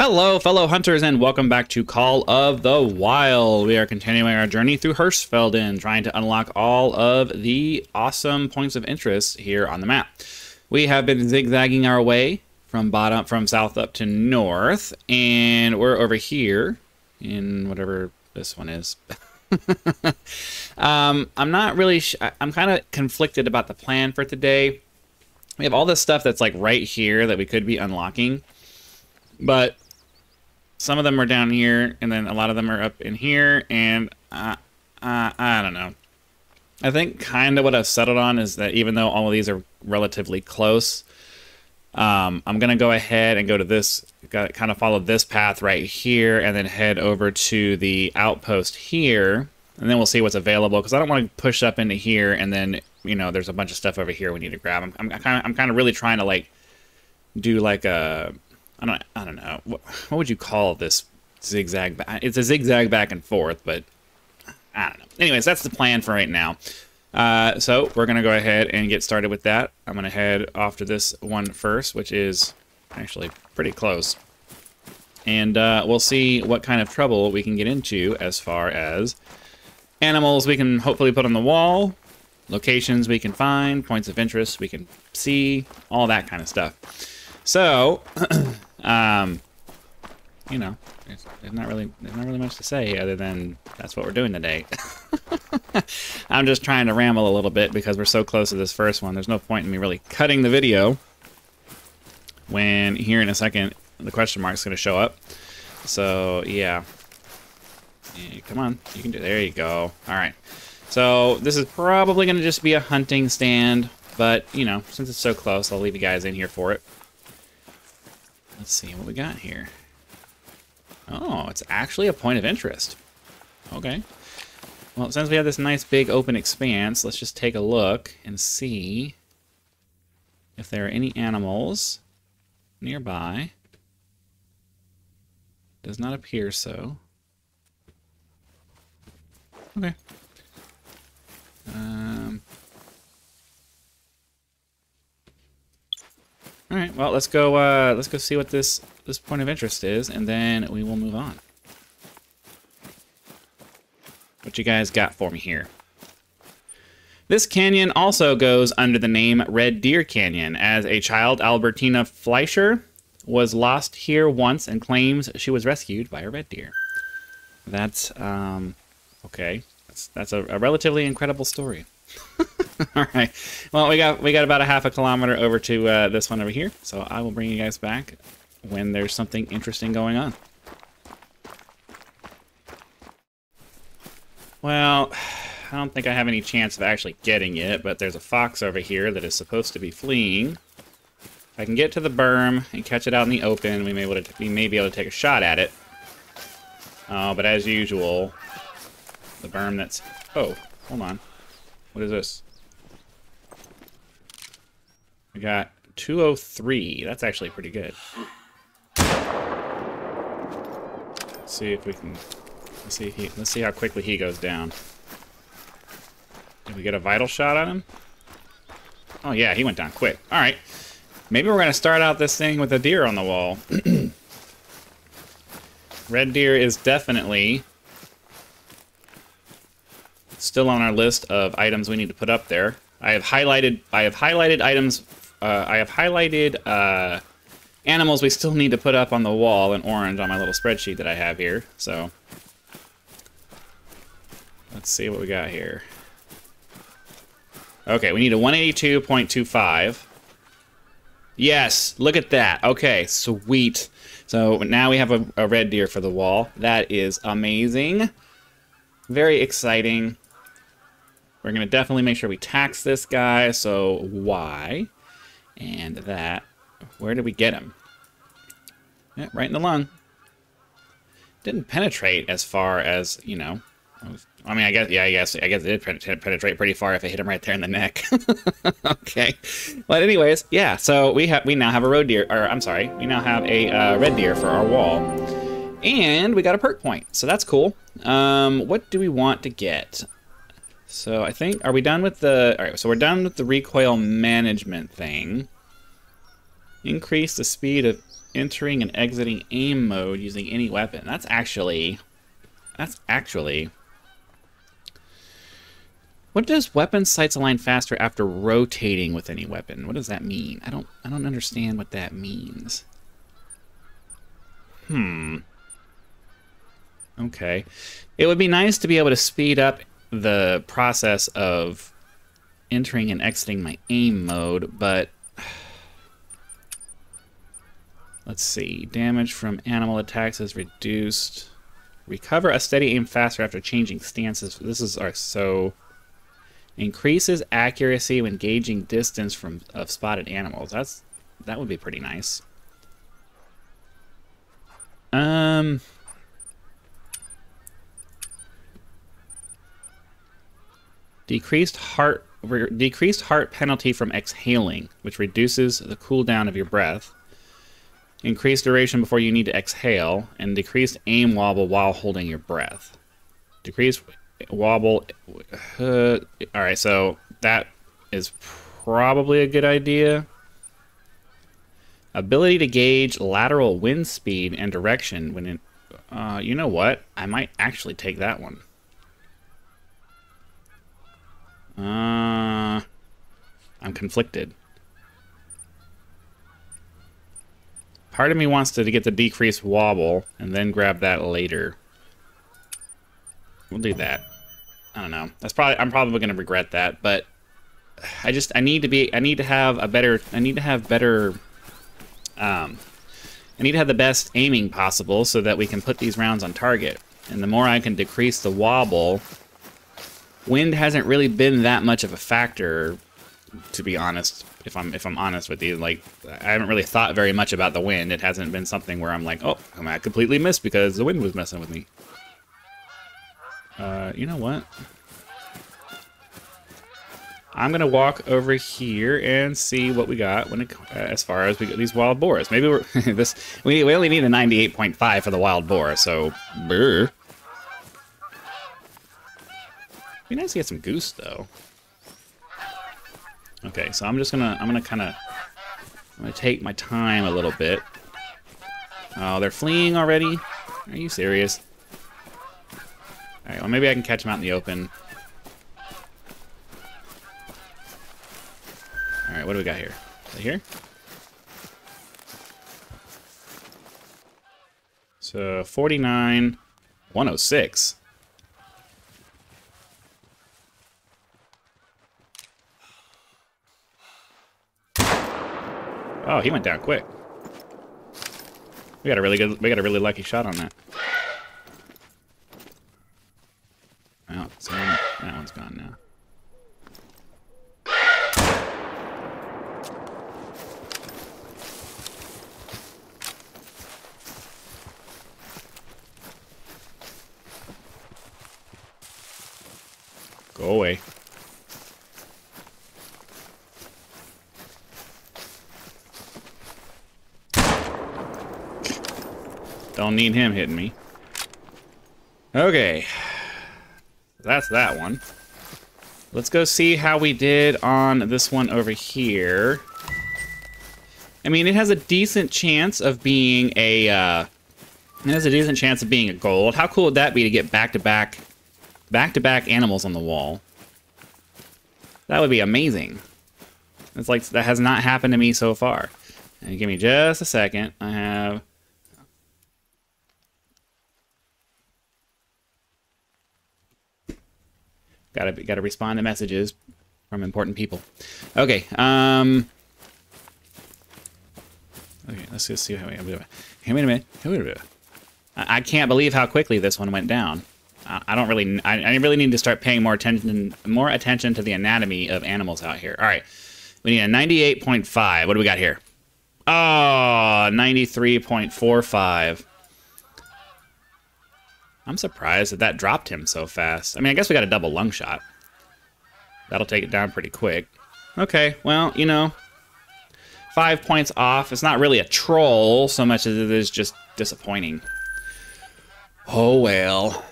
Hello, fellow hunters, and welcome back to Call of the Wild. We are continuing our journey through Hirschfelden, trying to unlock all of the awesome points of interest here on the map. We have been zigzagging our way from south up to north, and we're over here in whatever this one is. I'm not really. I'm kind of conflicted about the plan for today. We have all this stuff that's like right here that we could be unlocking, but some of them are down here, and then a lot of them are up in here, and I don't know. I think kind of what I've settled on is that even though all of these are relatively close, I'm going to go ahead and go to this, kind of follow this path right here, and then head over to the outpost here, and then we'll see what's available, because I don't want to push up into here, and then, you know, there's a bunch of stuff over here we need to grab. I'm kind of really trying to, like, do, like, a... I don't know. What would you call this zigzag? It's a zigzag back and forth, but I don't know. Anyways, that's the plan for right now. So we're going to go ahead and get started with that. I'm going to head off to this one first, which is actually pretty close. And we'll see what kind of trouble we can get into as far as animals we can hopefully put on the wall, locations we can find, points of interest we can see, all that kind of stuff. So... you know, there's not really much to say other than that's what we're doing today. I'm just trying to ramble a little bit because we're so close to this first one. There's no point in me really cutting the video when here in a second the question mark's going to show up. So yeah, come on, you can do. There you go. All right. So this is probably going to just be a hunting stand, but you know, since it's so close, I'll leave you guys in here for it. Let's see what we got here. Oh, it's actually a point of interest. Okay. Well, since we have this nice big open expanse, let's just take a look and see if there are any animals nearby. Does not appear so. Okay. All right, well, let's go see what this point of interest is, and then we will move on. What you guys got for me here? This canyon also goes under the name Red Deer Canyon, as a child, Albertina Fleischer, was lost here once and claims she was rescued by a red deer. That's okay. That's a relatively incredible story. All right. Well, we got about a half a kilometer over to this one over here, so I will bring you guys back when there's something interesting going on. Well, I don't think I have any chance of actually getting it, but there's a fox over here that is supposed to be fleeing. If I can get to the berm and catch it out in the open, we may be able to take a shot at it. Oh, but as usual, the berm that's... Oh, hold on. What is this? We got 203. That's actually pretty good. Let's see if we can... Let's see how quickly he goes down. Did we get a vital shot on him? Oh yeah, he went down quick. All right. Maybe we're going to start out this thing with a deer on the wall. Red deer is definitely still on our list of items we need to put up there. I have highlighted items. I have highlighted animals we still need to put up on the wall in orange on my little spreadsheet that I have here. So let's see what we got here. Okay, we need a 182.25. Yes, look at that. Okay, sweet. So now we have a red deer for the wall. That is amazing. Very exciting. We're going to definitely make sure we tax this guy. So Y and that. Where did we get him? Yeah, right in the lung. Didn't penetrate as far as, you know. I mean, I guess it did penetrate pretty far if I hit him right there in the neck. Okay. But anyways, yeah. So we now have a road deer, or I'm sorry, we now have a red deer for our wall, and we got a perk point. So that's cool. What do we want to get? So I think, are we done with the... All right, so we're done with the recoil management thing. Increase the speed of Entering and exiting aim mode using any weapon. That's actually... What does weapon sights align faster after rotating with any weapon? What does that mean? I don't understand what that means. Okay. It would be nice to be able to speed up the process of entering and exiting my aim mode, but let's see. Damage from animal attacks is reduced. Recover a steady aim faster after changing stances. This is our so increases accuracy when gauging distance of spotted animals. That would be pretty nice. Decreased heart penalty from exhaling, which reduces the cooldown of your breath. Increased duration before you need to exhale, and decreased aim wobble while holding your breath. Decreased wobble. Alright, so that is probably a good idea. Ability to gauge lateral wind speed and direction when in... you know what? I might actually take that one. I'm conflicted. Part of me wants to get the decreased wobble and then grab that later. We'll do that. I don't know. I'm probably going to regret that, but I need to have the best aiming possible so that we can put these rounds on target. And the more I can decrease the wobble, wind hasn't really been that much of a factor, to be honest. If I'm honest with you, like, I haven't really thought very much about the wind. It hasn't been something where I'm like, oh, I completely missed because the wind was messing with me. You know what? I'm gonna walk over here and see what we got when as far as we get these wild boars. Maybe we're we only need a 98.5 for the wild boar, so brr. Be nice to get some goose though. Okay, so I'm gonna take my time a little bit. Oh, they're fleeing already? Are you serious? Alright, well maybe I can catch them out in the open. Alright, what do we got here? Is it here? So 49, 106. Oh, he went down quick. We got a really lucky shot on that. Oh, so that one's gone now. Go away. Don't need him hitting me. Okay. That's that one. Let's go see how we did on this one over here. I mean, it has a decent chance of being a, gold. How cool would that be to get back-to-back animals on the wall? That would be amazing. It's like, that has not happened to me so far. And give me just a second. I have... Gotta respond to messages from important people. Okay, okay, let's just see how we do it. Hey, wait a minute. I can't believe how quickly this one went down. I really need to start paying more attention to the anatomy of animals out here. All right, we need a 98.5. What do we got here? Oh, 93.45. I'm surprised that dropped him so fast. I mean, I guess we got a double lung shot. That'll take it down pretty quick. Okay, well, you know, 5 points off. It's not really a troll so much as it is just disappointing. Oh, well.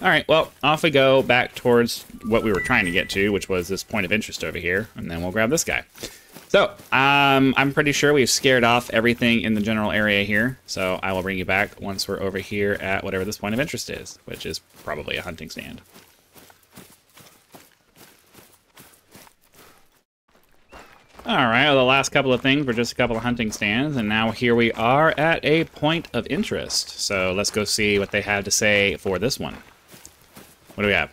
All right, well, off we go back towards what we were trying to get to, which was this point of interest over here, and then we'll grab this guy. So, I'm pretty sure we've scared off everything in the general area here. So I will bring you back once we're over here at whatever this point of interest is, which is probably a hunting stand. All right, well, the last couple of things were just a couple of hunting stands, and now here we are at a point of interest. So let's go see what they have to say for this one. What do we have?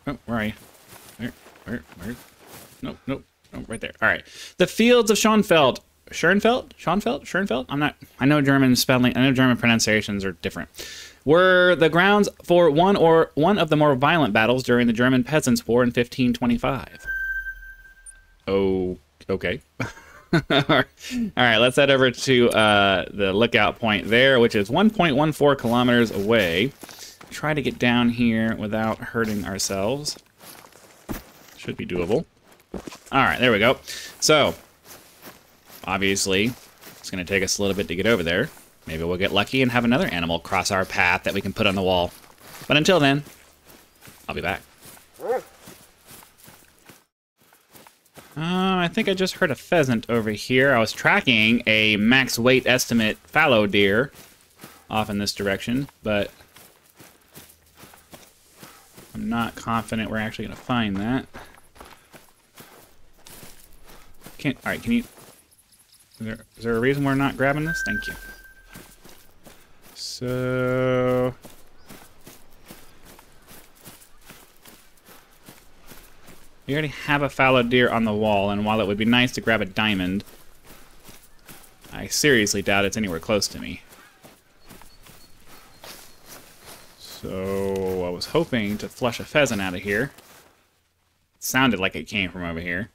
Oh, where are you? Where? Nope. Oh, right there. All right. The fields of Schönfeld. Schönfeld? I know German spelling. I know German pronunciations are different. Were the grounds for one of the more violent battles during the German Peasants' War in 1525. Oh, okay. All right, let's head over to the lookout point there, which is 1.14 kilometers away. Try to get down here without hurting ourselves. Should be doable. All right, there we go. So, obviously, it's going to take us a little bit to get over there. Maybe we'll get lucky and have another animal cross our path that we can put on the wall. But until then, I'll be back. I think I just heard a pheasant over here. I was tracking a max weight estimate fallow deer off in this direction, but I'm not confident we're actually going to find that. All right, can you... Is there a reason we're not grabbing this? Thank you. So... We already have a fallow deer on the wall, and while it would be nice to grab a diamond, I seriously doubt it's anywhere close to me. So I was hoping to flush a pheasant out of here. It sounded like it came from over here.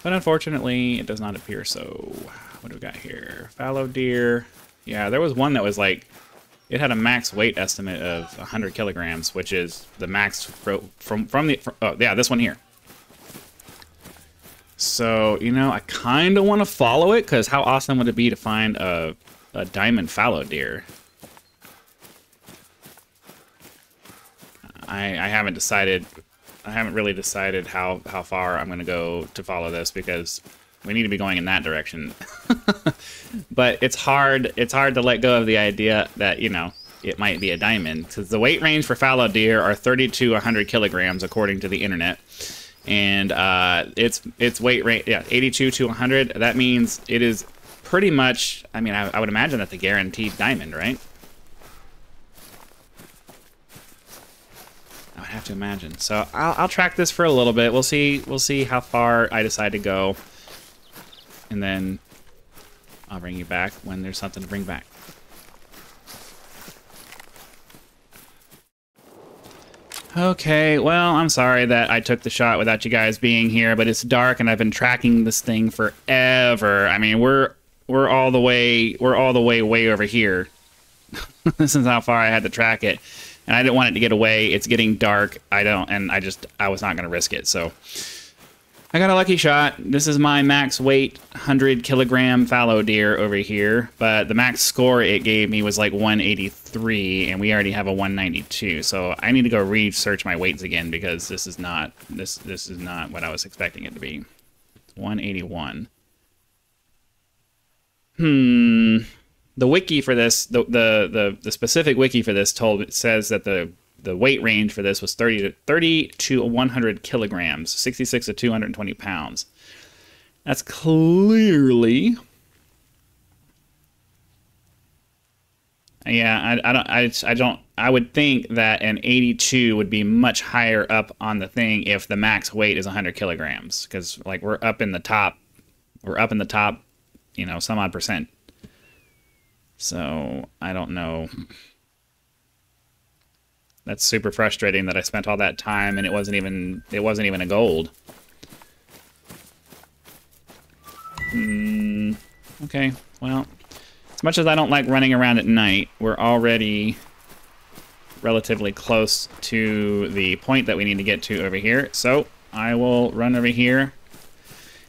But unfortunately, it does not appear so. What do we got here? Fallow deer. Yeah, there was one that was like... It had a max weight estimate of 100 kilograms, which is the max from oh, yeah, this one here. So, you know, I kind of want to follow it, because how awesome would it be to find a diamond fallow deer? I haven't decided... I haven't really decided how far I'm going to go to follow this, because we need to be going in that direction. But it's hard to let go of the idea that, you know, it might be a diamond, because the weight range for fallow deer are 30 to 100 kilograms according to the internet. And its weight range, yeah, 82 to 100. That means it is pretty much, I mean, I would imagine that's a guaranteed diamond, right? I would have to imagine. So I'll track this for a little bit. We'll see how far I decide to go, and then I'll bring you back when there's something to bring back. Okay, well, I'm sorry that I took the shot without you guys being here, but it's dark and I've been tracking this thing forever. I mean, we're all the way way over here. This is how far I had to track it. And I didn't want it to get away. It's getting dark. I was not going to risk it. So I got a lucky shot. This is my max weight 100 kilogram fallow deer over here. But the max score it gave me was like 183, and we already have a 192. So I need to go research my weights again, because this is not what I was expecting it to be. 181. The wiki for this, the specific wiki for this says that the weight range for this was 30 to 100 kilograms, 66 to 220 pounds. That's clearly, yeah. I would think that an 82 would be much higher up on the thing if the max weight is 100 kilograms, because like we're up in the top, you know, some odd percent. So, I don't know. That's super frustrating that I spent all that time and it wasn't even a gold. Okay, well, as much as I don't like running around at night, we're already relatively close to the point that we need to get to over here. So, I will run over here.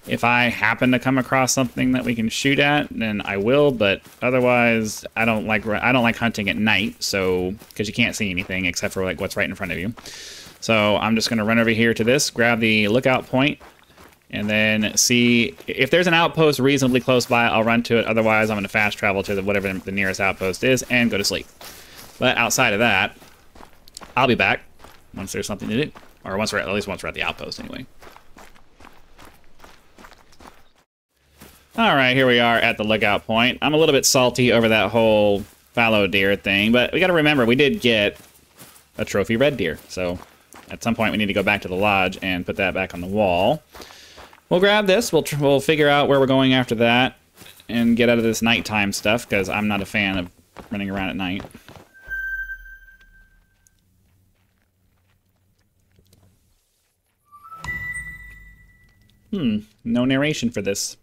If I happen to come across something that we can shoot at, then I will. But otherwise, I don't like hunting at night, so because you can't see anything except for like what's right in front of you. So I'm just gonna run over here to this, grab the lookout point, And then see if there's an outpost reasonably close by, I'll run to it. Otherwise, I'm going to fast travel to whatever the nearest outpost is and go to sleep. But outside of that, I'll be back once there's something to do. Or at least once we're at the outpost anyway. Alright, here we are at the lookout point. I'm a little bit salty over that whole fallow deer thing, but we gotta remember, we did get a trophy red deer. So at some point we need to go back to the lodge and put that back on the wall. We'll grab this, we'll figure out where we're going after that, and get out of this nighttime stuff, because I'm not a fan of running around at night. No narration for this.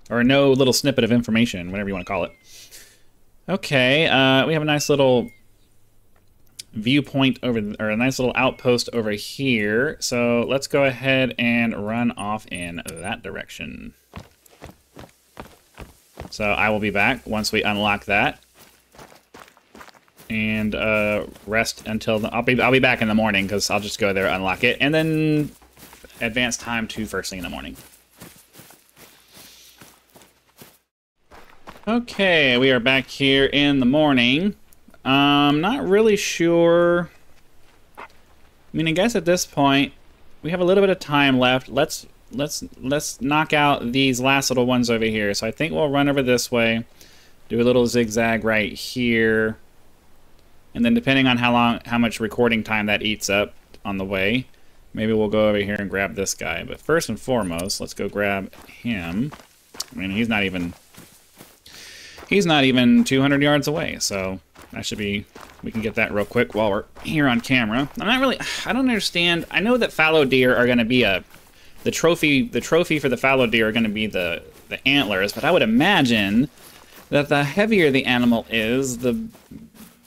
Or no little snippet of information, whatever you want to call it. Okay, we have a nice little viewpoint over, or a nice little outpost over here. So let's go ahead and run off in that direction. So I will be back once we unlock that, and rest until I'll be back in the morning, because I'll just go there, unlock it, and then advance time to first thing in the morning. Okay, we are back here in the morning. Not really sure. I mean, I guess at this point we have a little bit of time left. Let's knock out these last little ones over here. So I think we'll run over this way, do a little zigzag right here, and then depending on how much recording time that eats up on the way, maybe we'll go over here and grab this guy. But first and foremost, let's go grab him. I mean, he's not even 200 yards away, so that should be, we can get that real quick while we're here on camera. I don't understand. I know that fallow deer are going to be the trophy for the fallow deer are going to be the antlers, but I would imagine that the heavier the animal is, the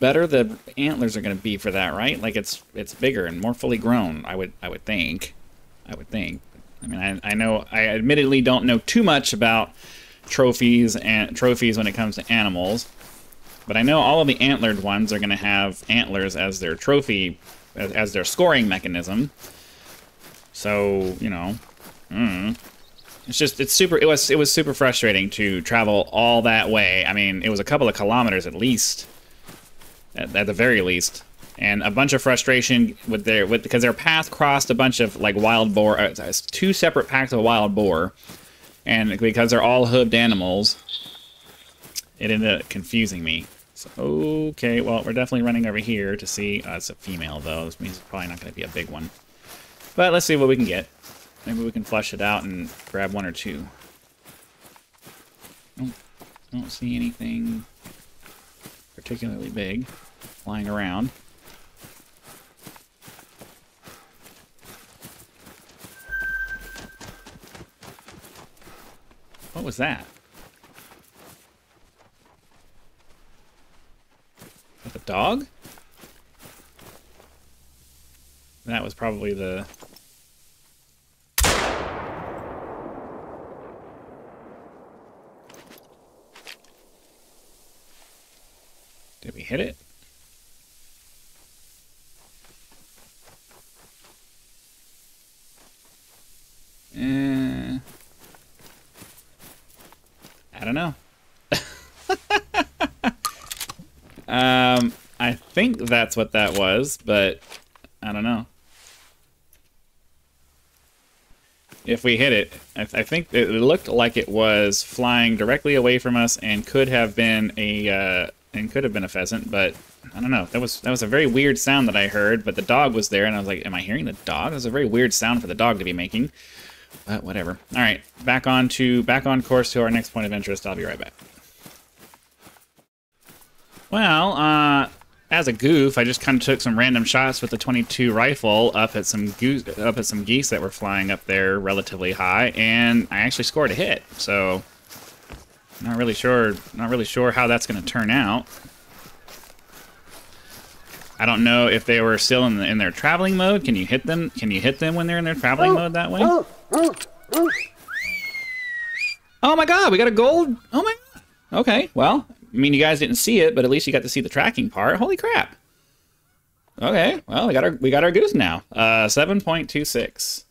better the antlers are going to be for that, right? Like it's bigger and more fully grown, I would think. I mean, I know, I admittedly don't know too much about trophies when it comes to animals, but I know all of the antlered ones are going to have antlers as their trophy, as their scoring mechanism. So, you know, it was super frustrating to travel all that way. I mean, it was a couple of kilometers at least, at the very least, and a bunch of frustration because their path crossed a bunch of like wild boar, two separate packs of wild boar. And because they're all hooved animals, it ended up confusing me. So, okay, well, we're definitely running over here to see... it's a female, though. This means it's probably not going to be a big one. But let's see what we can get. Maybe we can flush it out and grab one or two. Don't see anything particularly big flying around. What was that? Was that a dog? That was probably the... Did we hit it? I don't know. I think that's what that was, but I don't know. If we hit it, I think it looked like it was flying directly away from us and could have been a pheasant, but I don't know. That was a very weird sound that I heard, but the dog was there, and I was like, am I hearing the dog? That was a very weird sound for the dog to be making. But whatever. All right, back on course to our next point of interest. I'll be right back. Well, as a goof, I just kind of took some random shots with the 22 rifle up at some geese that were flying up there relatively high, and I actually scored a hit. So, not really sure how that's going to turn out. I don't know if they were still in their traveling mode. Can you hit them? Can you hit them when they're in their traveling mode that way? Oh my god, we got a gold. Oh my god. Okay, well, I mean, you guys didn't see it, but at least you got to see the tracking part. Holy crap. Okay, well, we got our goose now. 7.26.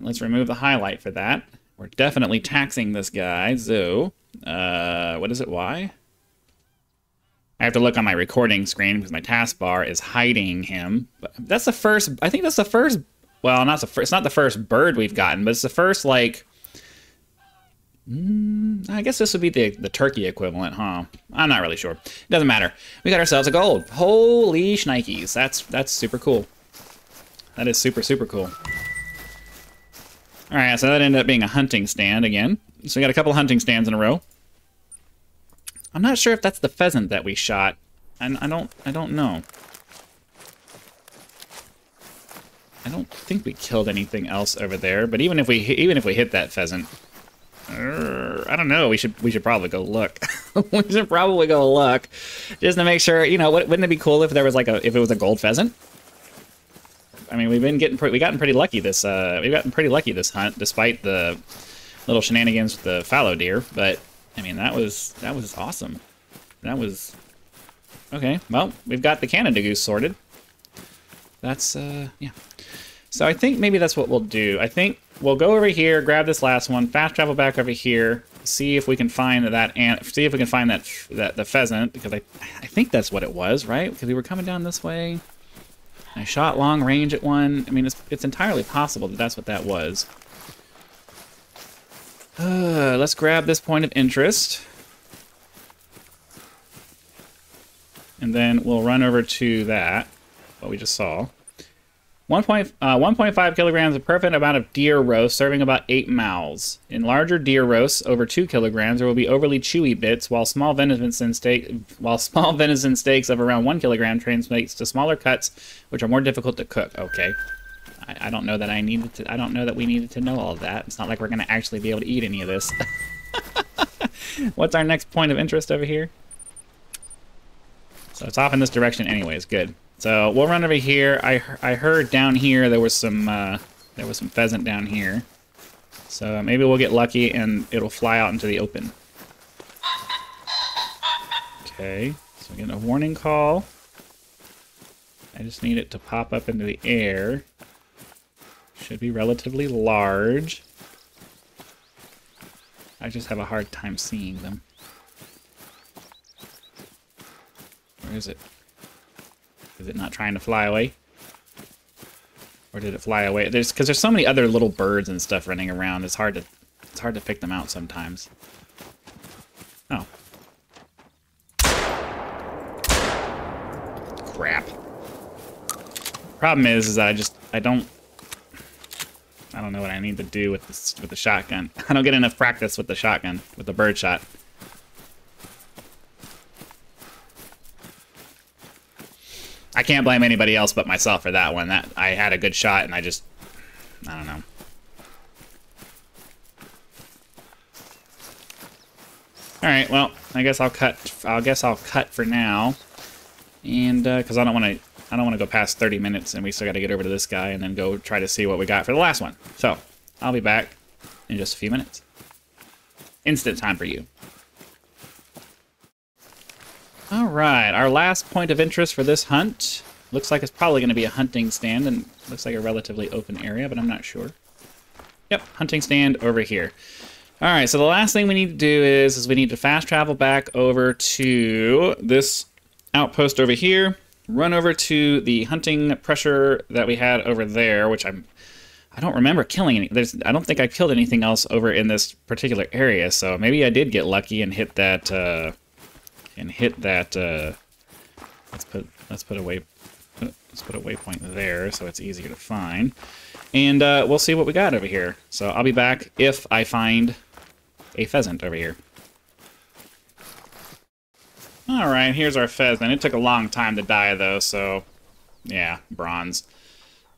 let's remove the highlight for that. We're definitely taxing this guy, so, what is it, why? I have to look on my recording screen because my taskbar is hiding him. But that's the first, I think that's the first, well, not the first, it's not the first bird we've gotten, but it's the first, like, I guess this would be the turkey equivalent, huh? I'm not really sure. It doesn't matter. We got ourselves a gold. Holy shnikes. That's super cool. That is super, super cool. All right, so that ended up being a hunting stand again. So we got a couple hunting stands in a row. I'm not sure if that's the pheasant that we shot. I don't know. I don't think we killed anything else over there. But even if we hit that pheasant, I don't know. We should probably go look. We should probably go look just to make sure. You know, wouldn't it be cool if there was if it was a gold pheasant? I mean, we've gotten pretty lucky this hunt, despite the little shenanigans with the fallow deer. But I mean, that was awesome. That was okay. Well, we've got the Canada goose sorted. That's yeah. So I think maybe that's what we'll do. I think we'll go over here, grab this last one, fast travel back over here, see if we can find the pheasant, because I think that's what it was, right? Because we were coming down this way. I shot long range at one. I mean, it's entirely possible that that's what that was. Let's grab this point of interest. And then we'll run over to that, what we just saw. 1.5 kilograms, a perfect amount of deer roast, serving about 8 mouths. In larger deer roasts, over 2 kilograms, there will be overly chewy bits, while small venison steaks of around 1 kilogram translates to smaller cuts, which are more difficult to cook. Okay. I don't know that I don't know that we needed to know all of that. It's not like we're going to actually be able to eat any of this. What's our next point of interest over here? So it's off in this direction anyways. Good. So we'll run over here. I heard down here there was some pheasant down here. So maybe we'll get lucky and it'll fly out into the open. Okay. So we're getting a warning call. I just need it to pop up into the air. Should be relatively large. I just have a hard time seeing them. Where is it? Is it not trying to fly away? Or did it fly away? Because there's so many other little birds and stuff running around. It's hard to pick them out sometimes. Oh. Crap. Problem is that I don't know what I need to do with the shotgun. I don't get enough practice with the shotgun, with the bird shot. I can't blame anybody else but myself for that one. That I had a good shot and I don't know. All right, well, I guess I'll cut for now, and because I don't want to go past 30 minutes, and we still got to get over to this guy and then go try to see what we got for the last one. So I'll be back in just a few minutes. Instant time for you. All right, our last point of interest for this hunt looks like it's probably going to be a hunting stand, and looks like a relatively open area, but I'm not sure. Yep, hunting stand over here. All right, so the last thing we need to do is we need to fast travel back over to this outpost over here, run over to the hunting pressure that we had over there, which I don't remember killing any. I don't think I killed anything else over in this particular area, so maybe I did get lucky and hit that. Let's put a waypoint there so it's easier to find, and we'll see what we got over here. So I'll be back if I find a pheasant over here. All right, here's our pheasant. It took a long time to die though, so yeah, bronze.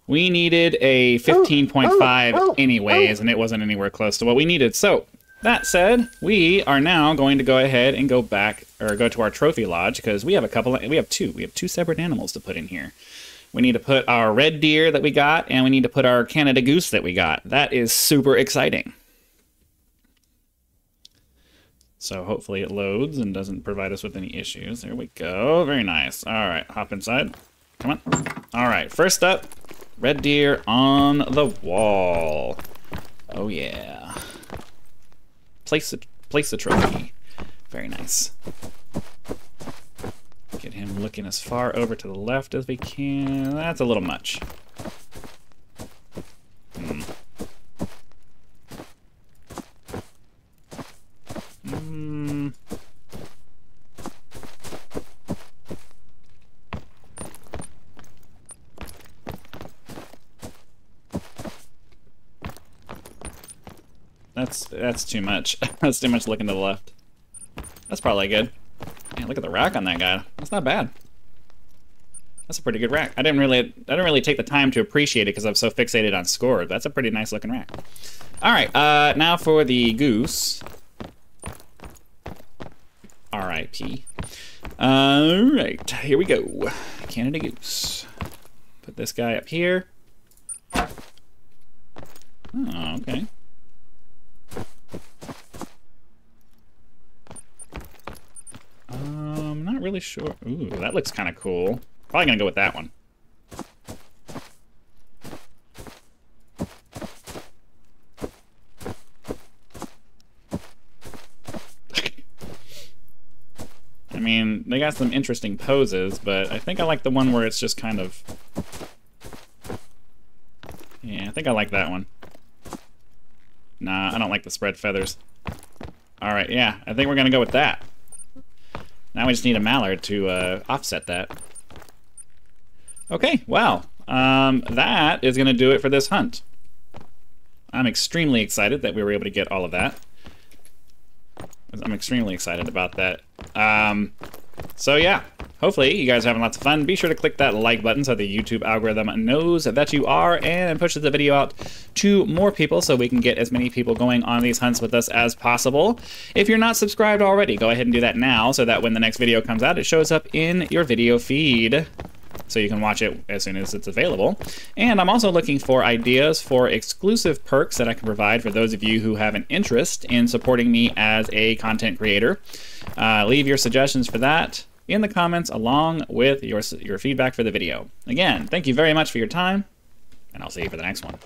We needed a 15.5 anyways, and it wasn't anywhere close to what we needed. So that said, we are now going to go ahead and go back, or go to our trophy lodge, because we have two separate animals to put in here. We need to put our red deer that we got, and we need to put our Canada goose that we got. That is super exciting. So hopefully it loads and doesn't provide us with any issues. There we go. Very nice. All right, hop inside. Come on. All right, first up, red deer on the wall. Oh yeah. Place the trophy. Very nice. Get him looking as far over to the left as we can. That's a little much. That's too much. That's too much looking to the left. That's probably good. Man, look at the rack on that guy. That's not bad. That's a pretty good rack. I didn't really take the time to appreciate it because I'm so fixated on score. That's a pretty nice looking rack. All right, now for the goose. R.I.P. All right, here we go. Canada goose. Put this guy up here. Oh, okay. Not really sure. Ooh, that looks kind of cool. Probably gonna go with that one. I mean, they got some interesting poses, but I think I like the one where it's just kind of... Yeah, I think I like that one. Nah, I don't like the spread feathers. Alright, yeah, I think we're gonna go with that. Now we just need a mallard to offset that. Okay, wow. That is gonna do it for this hunt. I'm extremely excited that we were able to get all of that. I'm extremely excited about that. So yeah, hopefully you guys are having lots of fun. Be sure to click that like button so the YouTube algorithm knows that you are and pushes the video out to more people so we can get as many people going on these hunts with us as possible. If you're not subscribed already, go ahead and do that now so that when the next video comes out, it shows up in your video feed, so you can watch it as soon as it's available. And I'm also looking for ideas for exclusive perks that I can provide for those of you who have an interest in supporting me as a content creator. Leave your suggestions for that in the comments along with your feedback for the video. Again, thank you very much for your time, and I'll see you for the next one.